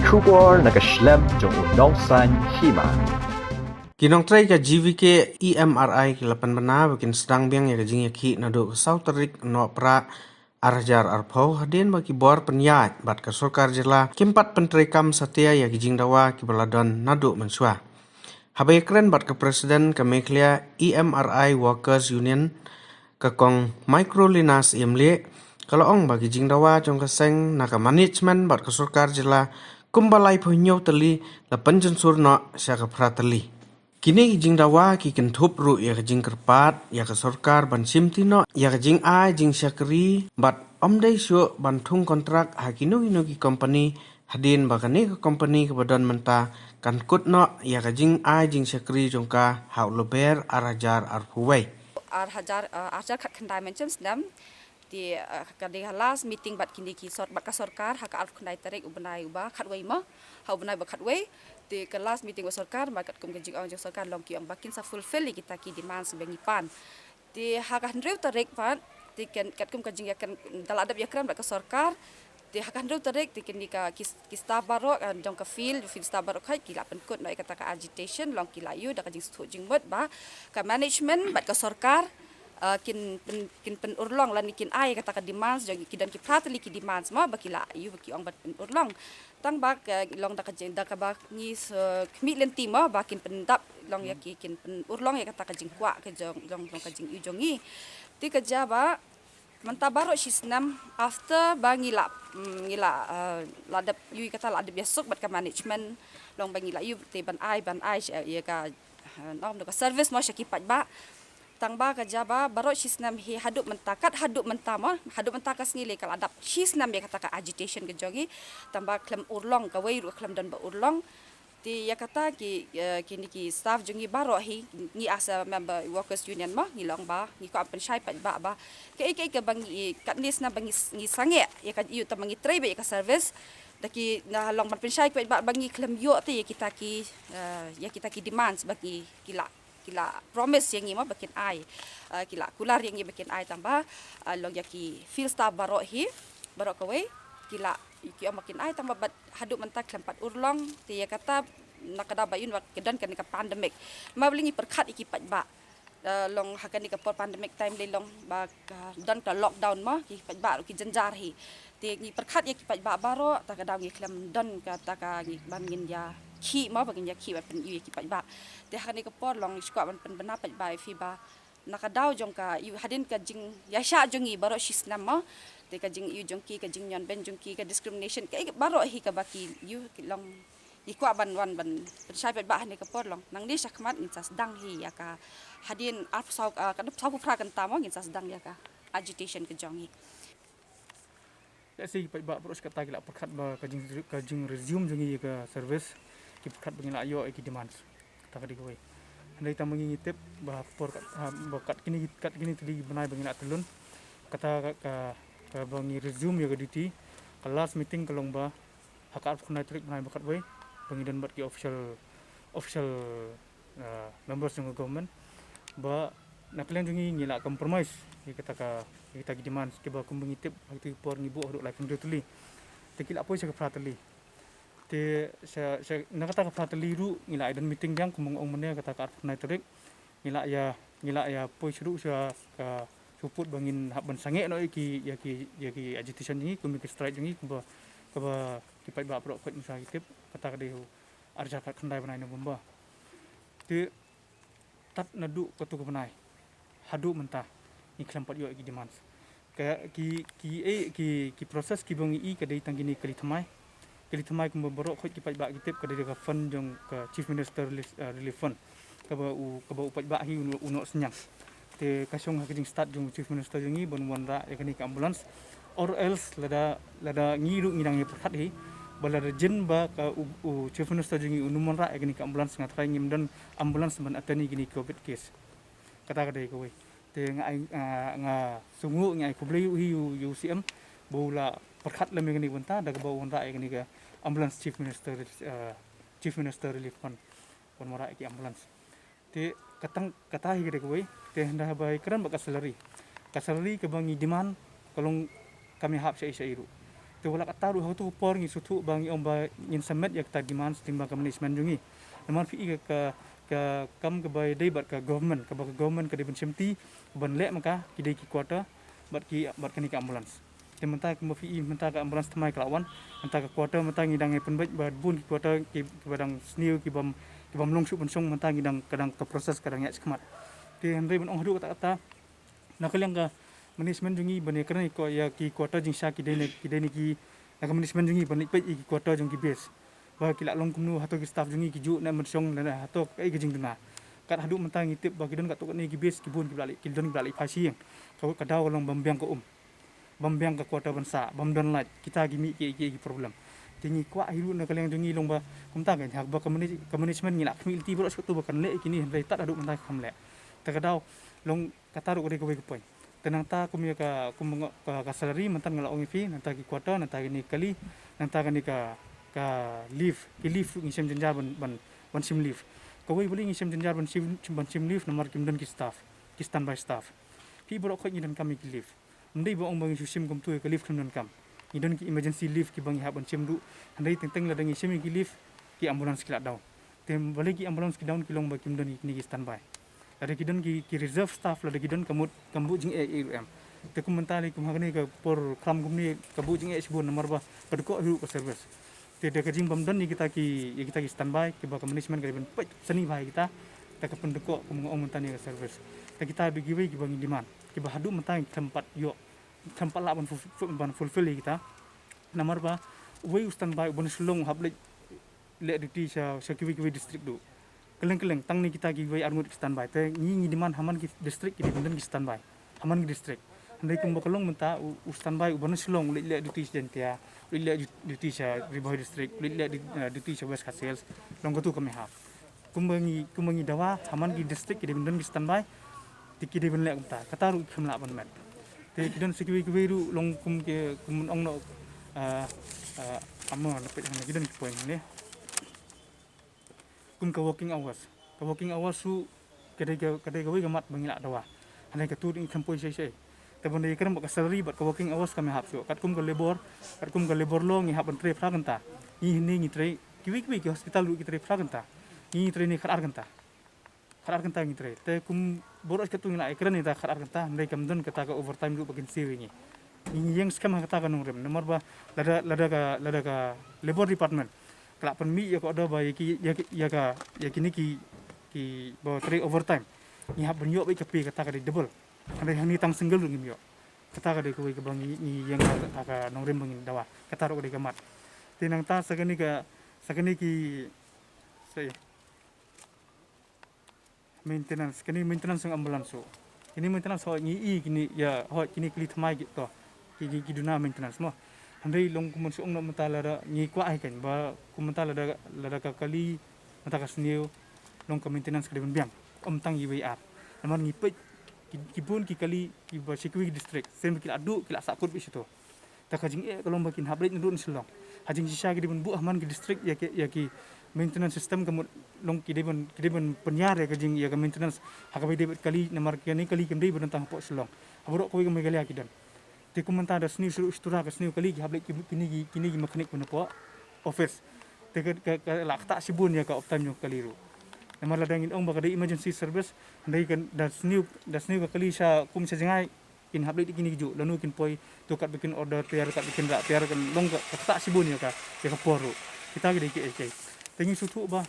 出国那个 schlemm 中农山起嘛。Kinong try ka GVK EMRI kilapan mana bakin sedang biang ya kajing ya ki nado sau terik no pra arjar arpau hadin bagi bor penyat bat ka sorkar jela kimpat pentrikam satia ya kajing dawa ki baladon nado mensua. Habai keren bat ka presiden ka meklia EMRI Workers Union ka kong microlinas imle kalau ong bagi jing dawa jong kaseng naka management bat ka sorkar jela kumbalai punyau teli la penjensur no sya ka prateli. Kini jing dawa ki kentup ru ya jing kerpat ya ke sorkar ban simtino ya jing ai jing syakri bat omdai syo bantung kontrak hakino hino ki company hadin bakane ke company ke badan menta kan kutno ya jing ai jing syakri jongka hau leber arajar arpuwai. Arjar kat kendai macam senam di kadi last meeting bat kini ki sort bat ka sorkar hak alf kendai tarik ubenai uba khatwei ma hau benai ba khatwei di ke last meeting ba sorkar makat kum kajing ang sorkar long ki ang bakin sa fulfill kita ki demand sebengi pan di hak handrew tarik pan di ken kat kum kajing yakan daladap yakran bat ka sorkar di hak handrew tarik di kini ka ki staff barok jong ka field staff barok khai ki la penkut noi kata ka agitation long ki layu da kajing stu jing bot ba ka management bat ka sorkar kin pen urlong lan kin ai kata ka demands jong kidan ki prateli ki demands ma bakila yu baki ong bat pen urlong tang bak long da ka jeng da ka bak ni kmi len ti ma bakin pen dap long ya ki kin pen urlong ya kata ka jing kwa ka jong long ka jing yu jongi ti ka jaba mentabaro sisnam after bangila ladap yu kata ladap besok bat ka management long bangila yu te ban ai ya ka nom ka service ma syakipat ba tang ba ka jaba baro sisnam hi haduk mentakat haduk mentama haduk mentakas ngile kal adap sisnam ya kata ka agitation ke jogi tamba klem urlong ka wei ru klem dan ba urlong ti ya kata ki kini ki staff jongi baro hi ni asa member workers union ma ngilong ba ni ko ampen syai ba ke bang kat nis na bang ni sange ya ka yu tamangi tray ba ya ka service daki na long ban pensyai ba bangi klem yo ti ya kita ki demands bagi kila promise yang ima bakin ai kila kular yang bakin ai tambah long yaki feel staff baro hi baro kawe kila iki makin ai tambah bat haduk mentak lempat urlong ti ya kata nakada bayun wak kedan kan ka pandemic ma blingi perkhat iki pat ba long hakan ni ka pandemic time le long ba dan ka lockdown ma ki pat ba ki jenjar hi ti ni perkhat ya ki pat ba baro ta kadang ni klem dan ka ta ka ni bangin ya ki ma bagin ya ki ba pen yu ki pat ba te hakani ka por long skwa ban pen bena pat ba fi ba nakadaw jong ka yu hadin ka jing ya sha jongi baro shisnam ma te ka jing yu jong ki ka jing nyon ben jong ki ka discrimination ka baro hi ka baki yu long ikwa ban pensai pat ba hani ka por long nang ni sakmat ngin sas dang hi ya ka hadin af sau ka sau pra kan tamo ngin sas dang ya ka agitation ka jongi ya si pat ba pros kata gila perkhat ba ka jing resume jongi ka service ki perkhat bengila ayo ki demands kata ka digoi andai ta mengitip ba por kat kini tadi benai bengila telun kata ka bangi resume ya ka duty ka last meeting kalong ba hak alf kunai trik benai bakat we pengidan bat ki official members ng government ba na plan jongi ngila compromise ki kata ka kita ki demands ki ba kum mengitip hak por ngibu hodok lai pendetuli tekila poi sa prateli te sa nakata ka prateli ru ngila idan meeting yang kumong ong mene kata ka kunai trik ngila ya poi suru sa ka suput bangin hak ban sange no ki agitation ni kum ki strike ni ba ki pai ba pro kot musa kitip kata ka dehu arja ka kendai banai no bomba te tat nadu ko tu banai hadu mentah ni klampat yo ki demands ka ki proses ki bongi i ka dei tanggini kali thamai kum borok khot ki pai ba kitip ka dei ka fund jong ka chief minister relief fund ka ba upat ba hi uno senyang te kasong hakijing start jong chief minister jongi bon ra yakani ka ambulance or else lada ngiru nginang perkhat hi balada jen ba ka chief minister jongi unumon ra yakani ka ambulance ngatrai ngim dan ambulance man atani gini covid case kata ka dei ko we te nga sungu ngai kublei hi UCM bola perkhat lam yakani bonta daga ba on ra yakani ka ambulance chief minister relief fund bon mara ki ambulance te kata hi gede ko we te hendah bai kran ba ka salary ke bangi demand kalong kami hap sai iru te wala kataru hau tu por ngi sutu bang om ba in summit yak ta demand timba ka management jungi namar fi ka kam ke bay dei bat ka government ka government ka de benchimti ban le maka ki dei ki quarter bat kani ka ambulance te menta ka fi menta ka ambulance thamai kelawan menta ka quarter menta ngidang e penbet bat bun ki quarter ki badang sniu ki bam long su bensong menta ngidang kadang ka proses kadang yak skmat te andre ban ong hadu kata nakaliang ka management jungi bane kerana ko ya ki quarter jing sha ki dei ki nak management jungi bane pe ki quarter jung ki base ba ki la long kumnu hato ki staff jungi ki ju na mensong na hato ai ki jing duna kat hadu mentang ngitip ba ki don kat to ni ki base ki bun ki balik ki don balik phasi yang ka daw long bambiang ko bambiang ka quarter bansa bam don la kita gi mi ki problem tingi kwa hiru na kaleng jungi long ba kumta ga hak ba ka management ni la khmi ti bro tu ba kan le kini rai tat hadu mentang kham le ta ka daw long kataru ko ko point tenang ta kumia ka salary mantan ngala ongi fi nanta ki quarter nanta ni kali nanta ni ka leave ki leave ngi sem janjar ban sim leave ko wei boli ngi sem janjar ban sim leave nomor kim dan ki staff ki standby staff ki bro ko ngi dan kami ki leave ndai bo ong bang sim kum tu ka leave kim dan kam ngi dan ki emergency leave ki bang ha ban sim du ndai teng la dangi sim ki leave ki ambulance ki la daw tem bali ki ambulance ki down ki long ba kim dan ki standby ada kidan ki reserve staff la kidan kambu jing AUM te kum mentali kum hagni ka por kram kum ni kambu jing sibun nomor ba kadko hiru ka service te de kajing bamdan ni kita ki standby ki ba management ka ben seni bhai kita ta ka pendeko kum ngong mentani ka service ta kita bagi we ki bang demand ki ba hadu mentang tempat la ban fulfill kita nomor ba we standby bon slong hablik le duty sa kiwi district du keleng tang ni kita gi wai armut standby te ngi diman haman ki district ki benden ki standby haman ki district andai kum bakalong menta standby ubana silong le duty jentia le duty sa riboh district le duty sa west sales long gotu kami ha kumangi dawa haman ki district ki benden ki standby tiki de benle kumta kataru khimla ban met te kidan sikwi ki ru long kum ong no amma na pe kidan ki point ne kum ka working hours su kadai gawi gamat bangila dawa hanai ka tu ding kampoi sei te bonde kerem ka salary bat ka working hours kami hap su kat kum ka labor lo ngi hap ban tre fra ganta ni tre kiwi ki hospital lu ki tre fra ganta ni tre ni khar ganta ngi tre te kum boros ka tu ngi ekran ni ta khar ganta ndai kam don kata ka overtime lu bagin siwi ni yang skam kata ka nong rem nomor ba lada ka labor department kelak penmi ya ko ada bayi ki ya kini ki bawa tre overtime ni hab benyo be kepi kata ka double ada yang ni tang single ngi yo kata ka de ko ke bang ni yang ka nong rem bangin dawa kata ro de kamat tinang ta sakani ki saya maintenance ng ambulance so ini maintenance ho ngi kini ya ho kini kli thmai gitu ki duna maintenance mo handai long kumun suong no mentala da ngi kwa ai kan ba kumentala da ka kali mata ka sniu long ka maintenance ka de biang tang IWR naman ngi pe ki bun ki kali ki ba sikwi district sem ki adu ki la sakut bi situ ta ka jing kalong bakin hablet ndun silong hajing sisa ki de bu ahman ki district ya ki maintenance system ka long ki de penyar ya ka jing ya ka maintenance hakabai de kali namar ki ni kali kemdei benantang po silong abro ko wi gali akidan te kumanta da sniu suru istura ka sniu kali ki hablet kini ki mekanik pun po office te ka lakta sibun ya ka of time yo kali ru namar ladangin ong baka emergency service handai kan da sniu ka kali sa kum sa jangai kin hablet kini ju lanu kin poi to kat bikin order tiar kat bikin rak tiar kan long ka tak sibun ya ka poru kita gede ki tengi sutu ba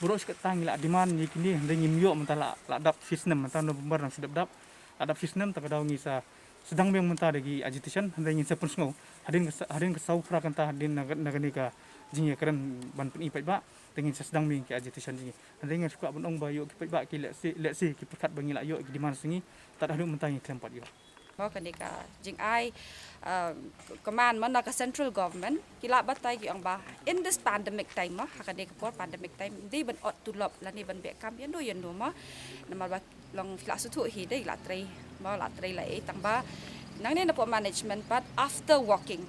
boros ka tangila demand ni kini handai ngimyo mentala la dap system mentala nomor nang sedap adap system tak daw ngi sa sedang biang mentah lagi agitation handai ngin sa persngau hadin ka sau fra kan ta hadin nagani ka jingya keren ban pun ipai ba tengin sa sedang biang ki agitation jingi handai ngin suka bunong ba yo ki pai ba ki let's say ki perkat bangila yo ki demand singi tak ada mentah ngi tempat yo mau kenika jing ai command mana ka central government kila batai ki ang ba in this pandemic time ma hakade ka pandemic time di ban ot tulop la ni ban be kam yan do ma nama ba long fila su thu hi dei la trei ma la trei la e tang ba nang ne na po management but after walking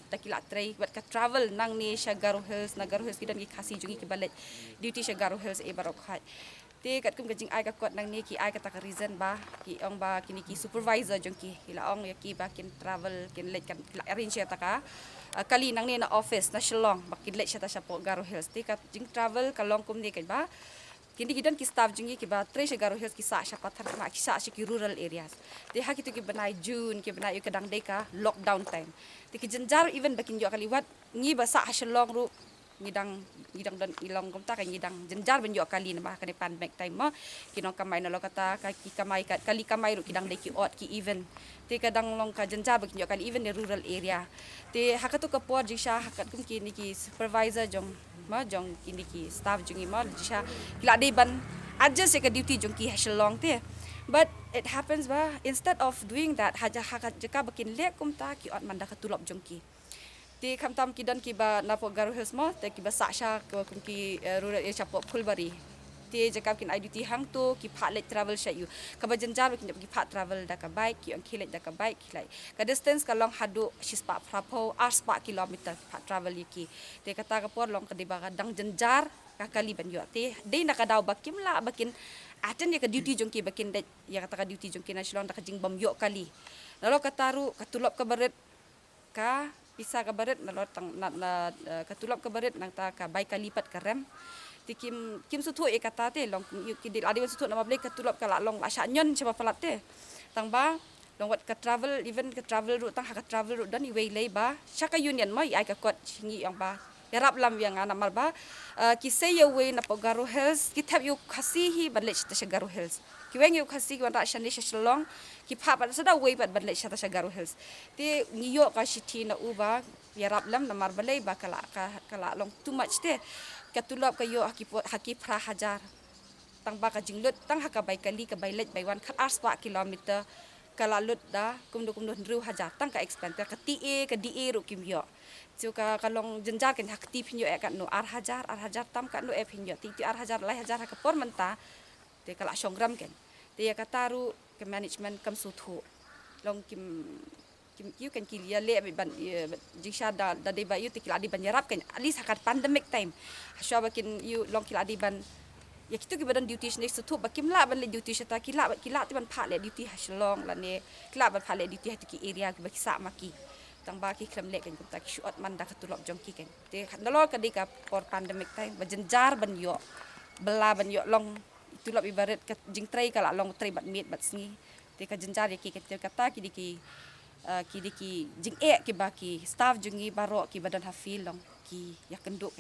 takila trei buat ka travel nang ni Shagaru Hills kidan ki khasi jungi ki balik duty Shagaru Hills e barok khat Te kat kum kajing ai ka kot nang ni ki ai kata ka reason ba ki ong ba kini ki supervisor jong ki kila ong ya ki ba kin travel kin let kan kila arrange ya taka kali nang ni na office na Shillong ba kin let siya ta siya po Garo Hills te kat jing travel kalong kum ni kan ba kini gidan ki staff jong ki ba tre siya Garo Hills ki sa siya patar ma ki sa siya ki rural areas te ha kitu ki banai June ki banai kadang deka lockdown time te ki jenjar even ba kin yo kaliwat ngi ba sa Shillong ru ngidang dan ilong kom ta kay ngidang jenjar benjo kali na ba kani pandemic time mo kinong kamay na lo kata ki kamay kali kamay ro kidang de ki ot ki even te kadang long ka jenjar benjo kali even the rural area te hakatu ka por jisha hakat kum kini ki supervisor jong ma jong kini ki staff jong mo jisha kila de ban adjust ka duty jong ki Shillong te but it happens ba instead of doing that haja hakat jeka bakin lek kum ta ki ot manda ka tulop jong ki ti kamtam kidan kiba napo Garo Hills mo te kiba saksha ko kum ki rural area chapo Phulbari ti jakap kin IDT hang tu ki phat let travel sha yu kaba jenjar kin ki phat travel da ka bike ki on khilet da ka bike khilai ka distance ka long hadu shispa prapo arspa kilometer phat travel yiki te kata ka por long ka diba ka dang jenjar ka kali ban yo te de na ka daw bakim la bakin aten ya ka duty jong ki bakin det ya kata ka duty jong ki na Shillong da ka jing bam yo kali lalo kataru katulop ka baret ka pisa ka baret na lotang na katulap ka baret nang ta ka bay kalipat ka rem ti kim sutu e kata te long ki dil adi sutu na mable katulap ka la long asya nyon siya palat te tang ba long wat ka travel even ka travel route tang ka travel route dan iway lay ba siya ka union mo ay ka kot singi yang ba yarap lam yang ana mal ba ki say away na po Garo Hills ki tap yu khasihi badlet ta siya Garo Hills ki weng yu khasi ki wanta siya ni siya Shillong ki pa sa da way bad badlet siya ta siya Garo Hills ti ngiyo ka shiti na uba yarap lam na marbalay ba kala long too much te katulap kayo haki pra hajar tang ba ka jinglut tang hakabay kali ka baylet by 1 kilometer kala lut da kumdo ru hajar tang ka expand ka ti ka di ru kim yo so ka kalong jenjar kan hak ti pinyo kan no ar hajar tam kan no e pinyo ti ar hajar lai hajar ka por menta te kala shongram kan te ya kataru ke management kam suthu long kim yu kan kilia le ban jisha da de ba yu ti kila di ban yarap kan at least hakat pandemic time hasya bakin yu long kila di ban ya kitu ki badan duty next suthu bakim la ban le duty shata kila ti ban pha le duty Shillong la ne kila ban pha le duty hatu ki area ki baki sa maki tang ba ki klam le kan ta ki shot man da katulop jong ki kan te nalor ka di ka por pandemic time ba jenjar ban yo bela ban yo long tulop ibarat ka jing tray kala long tray bat meet bat sngi te ka jenjar ki kata ki jing ki baki staff jungi baro ki badan hafil long ki ya kenduk